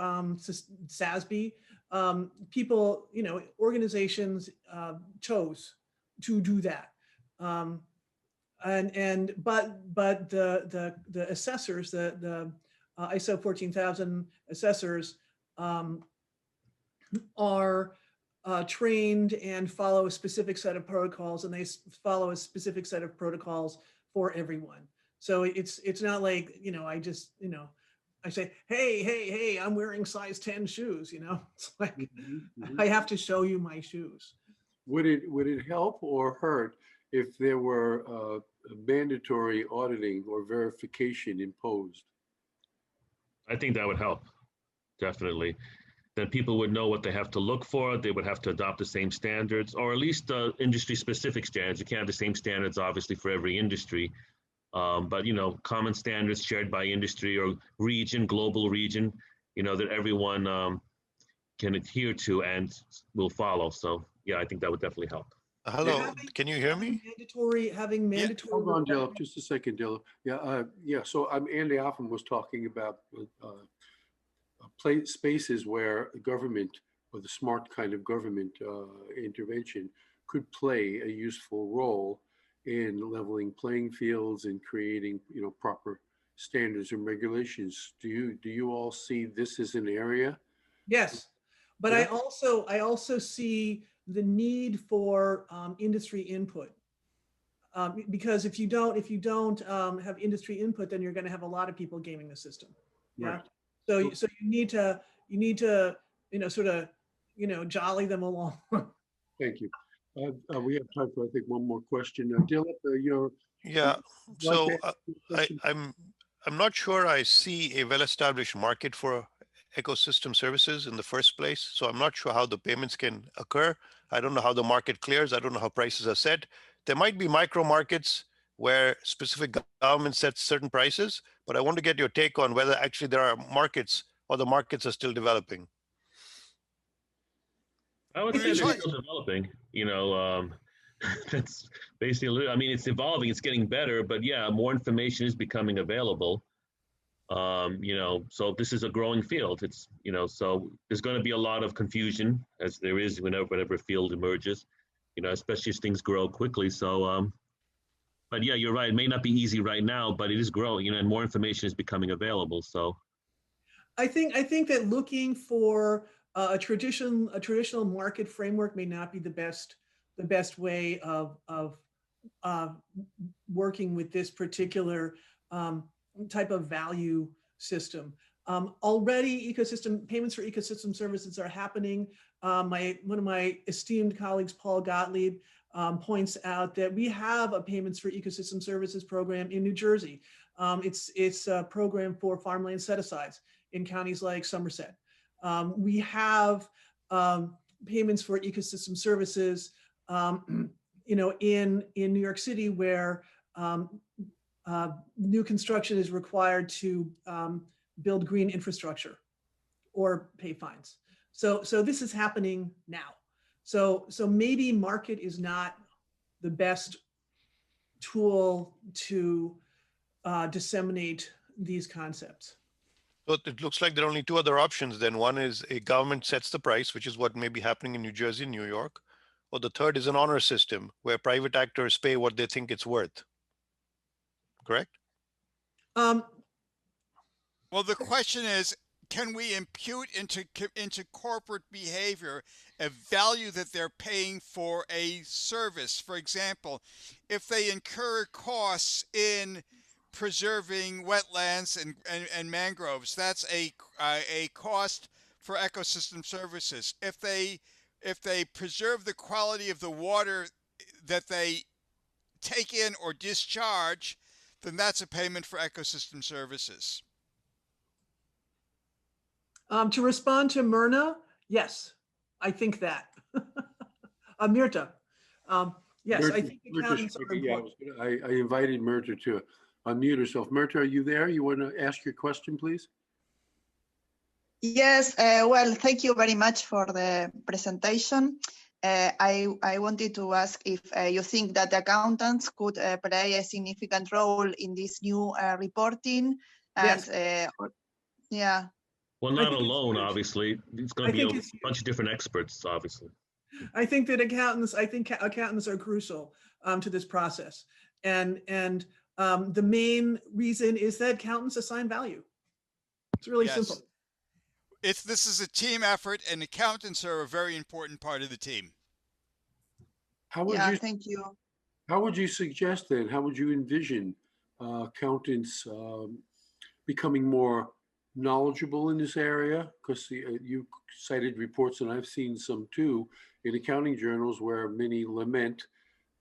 SASB. People, organizations chose to do that. But the assessors, the ISO 14000 assessors are trained and follow a specific set of protocols, and they follow a specific set of protocols for everyone. So it's not like, I say, hey, I'm wearing size 10 shoes, it's like, I have to show you my shoes. Would it help or hurt if there were mandatory auditing or verification imposed? I think that would help, definitely. Then people would know what they have to look for. They would have to adopt the same standards, or at least industry-specific standards. You can't have the same standards, obviously, for every industry. But, common standards shared by industry or region, global region, that everyone can adhere to and will follow. So, yeah, I think that would definitely help. Hello, can you hear me? Having mandatory. Hold on, Dylan, just a second, Dylan. Yeah. So Andy Offman was talking about spaces where the government or the smart kind of government intervention could play a useful role in leveling playing fields and creating, proper standards and regulations. Do you all see this as an area? Yes, but Yeah. I also see the need for industry input. Because if you don't have industry input, then you're going to have a lot of people gaming the system. Yeah. Right. So you need to sort of jolly them along. Thank you. We have time for, I think, one more question. Dylan, Yeah, so question? I'm not sure I see a well-established market for ecosystem services in the first place. So I'm not sure how the payments can occur. I don't know how the market clears. I don't know how prices are set. There might be micro markets where specific government sets certain prices, but I want to get your take on whether actually there are markets or the markets are still developing. I would say they're still developing, that's basically, it's evolving, it's getting better, but yeah, more information is becoming available. So this is a growing field. It's, so there's going to be a lot of confusion as there is whenever field emerges, especially as things grow quickly. So, but yeah, you're right. It may not be easy right now, but it is growing, and more information is becoming available. So I think that looking for a traditional market framework may not be the best way of working with this particular type of value system. Already payments for ecosystem services are happening. One of my esteemed colleagues, Paul Gottlieb, points out that we have a payments for ecosystem services program in New Jersey. It's a program for farmland set-asides in counties like Somerset. We have payments for ecosystem services, in New York City, where new construction is required to build green infrastructure or pay fines. So this is happening now. So maybe market is not the best tool to disseminate these concepts. So it looks like there are only two other options. Then one is a government sets the price, which is what may be happening in New Jersey, New York. Or the third is an honor system where private actors pay what they think it's worth. Correct? Well, the question is, can we impute into corporate behavior a value that they're paying for a service? For example, if they incur costs in preserving wetlands and mangroves. That's a cost for ecosystem services. If they preserve the quality of the water that they take in or discharge, then that's a payment for ecosystem services. To respond to Myrna, yes, I think that. Mirta, yes, I think accountants are important. I invited Myrta to unmute herself. Myrta, are you there? You want to ask your question, please? Yes, well, thank you very much for the presentation. I wanted to ask if you think that accountants could play a significant role in this new reporting. And Yes. yeah. Well, not alone, obviously. It's going to be a bunch of different experts, obviously. I think accountants are crucial to this process. And the main reason is that accountants assign value. It's really simple. This is a team effort, and accountants are a very important part of the team. Thank you. How would you suggest then? How would you envision accountants becoming more knowledgeable in this area? Because you cited reports, and I've seen some too, in accounting journals where many lament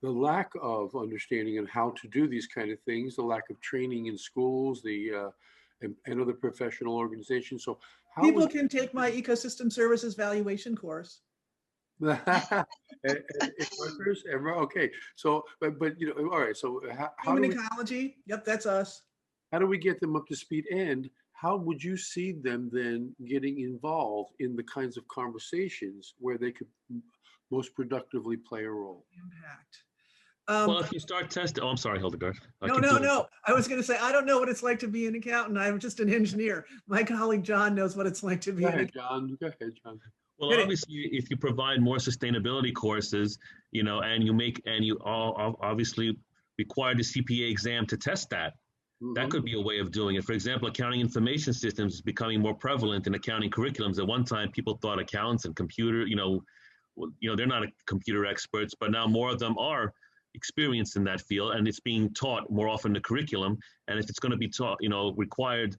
the lack of understanding on how to do these kind of things, the lack of training in schools, and other professional organizations. So people can take my ecosystem services valuation course. Rutgers, okay. So, but you know, all right. So, how human ecology? Yep, that's us. How do we get them up to speed? And how would you see them then getting involved in the kinds of conversations where they could most productively play a role? Impact. Well, if you start testing, I'm sorry, Hildegaard. No. I was going to say, I don't know what it's like to be an accountant. I'm just an engineer. My colleague John knows what it's like to be an accountant. Go ahead, John. Well, obviously, if you provide more sustainability courses, you know, and you all obviously require the CPA exam to test that, that could be a way of doing it. For example, accounting information systems is becoming more prevalent in accounting curriculums. At one time, people thought accountants and computer, they're not computer experts, but now more of them are experienced in that field, and it's being taught more often in the curriculum. And if it's going to be taught, required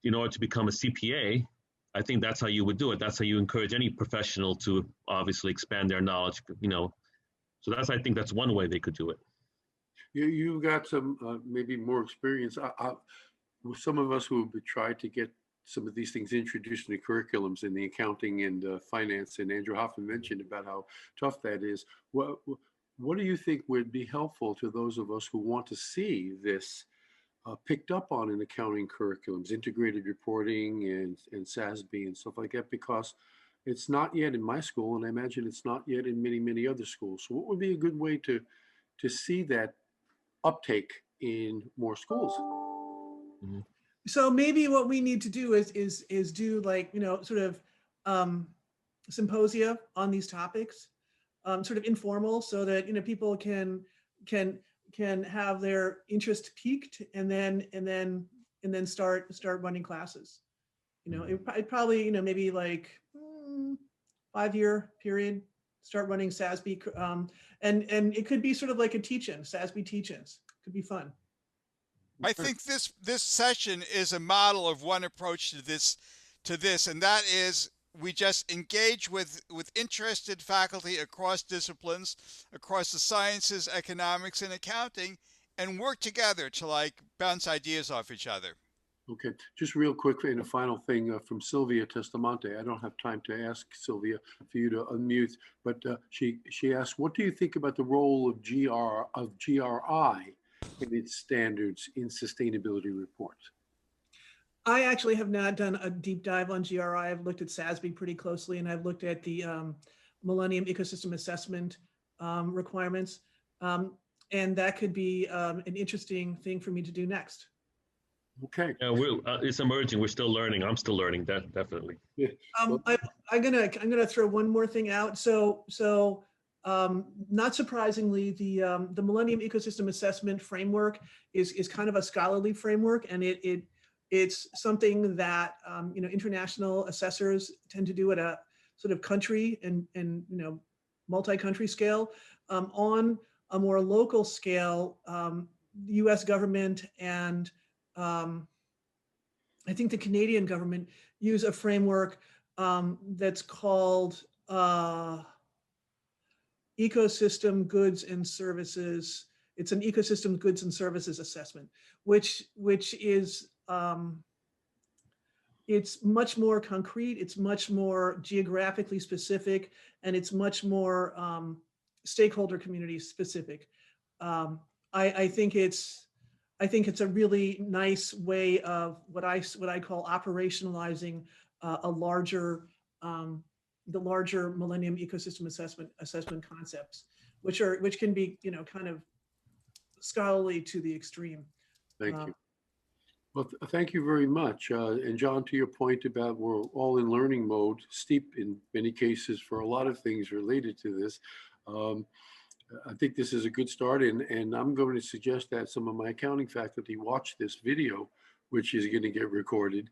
in order to become a CPA, I think that's how you would do it. That's how you encourage any professional to obviously expand their knowledge, So I think that's one way they could do it. You've got some maybe more experience. Some of us who have tried to get some of these things introduced in the curriculums in the accounting and finance, and Andrew Hoffman mentioned about how tough that is. What do you think would be helpful to those of us who want to see this picked up on in accounting curriculums, integrated reporting and SASB and stuff like that? Because it's not yet in my school, and I imagine it's not yet in many, many other schools. So what would be a good way to see that uptake in more schools? Mm-hmm. So maybe what we need to do is do like, sort of symposia on these topics, sort of informal, so that, people can have their interest piqued and then start running classes. It probably, maybe like 5-year period, start running SASB, and it could be sort of like a teach-in, SASB teach-ins. Could be fun. I think this session is a model of one approach to this, and that is we just engage with interested faculty across disciplines, across the sciences, economics, and accounting, and work together to bounce ideas off each other. Okay, just real quick, and a final thing from Sylvia Testamonte. I don't have time to ask Sylvia for you to unmute, but she asked, what do you think about the role of GRI in its standards in sustainability reports? I actually have not done a deep dive on GRI. I've looked at SASB pretty closely, and I've looked at the Millennium Ecosystem Assessment requirements, and that could be an interesting thing for me to do next. Okay. Yeah, it's emerging. We're still learning. I'm still learning. Definitely. Yeah. I'm gonna throw one more thing out. So not surprisingly, the Millennium Ecosystem Assessment framework is kind of a scholarly framework, and it's something that international assessors tend to do at a sort of country and multi-country scale. On a more local scale, the US government and I think the Canadian government use a framework that's called ecosystem goods and services. It's an ecosystem goods and services assessment, which is it's much more concrete, it's much more geographically specific, and it's much more stakeholder community specific. I think it's a really nice way of what I call operationalizing a larger the larger Millennium ecosystem assessment concepts, which can be, you know, kind of scholarly to the extreme. Thank you. Well, thank you very much. And John, to your point about we're all in learning mode, steep in many cases for a lot of things related to this. I think this is a good start, and I'm going to suggest that some of my accounting faculty watch this video, which is going to get recorded,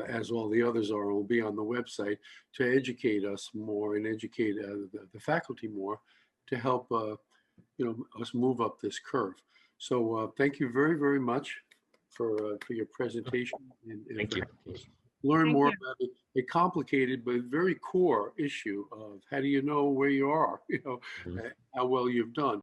as all the others are, will be on the website, to educate us more and educate the faculty more to help you know, us move up this curve. So thank you very, very much for your presentation. And Thank you. Learn Thank more you. about a complicated but very core issue of how do you know where you are, you know, how well you've done.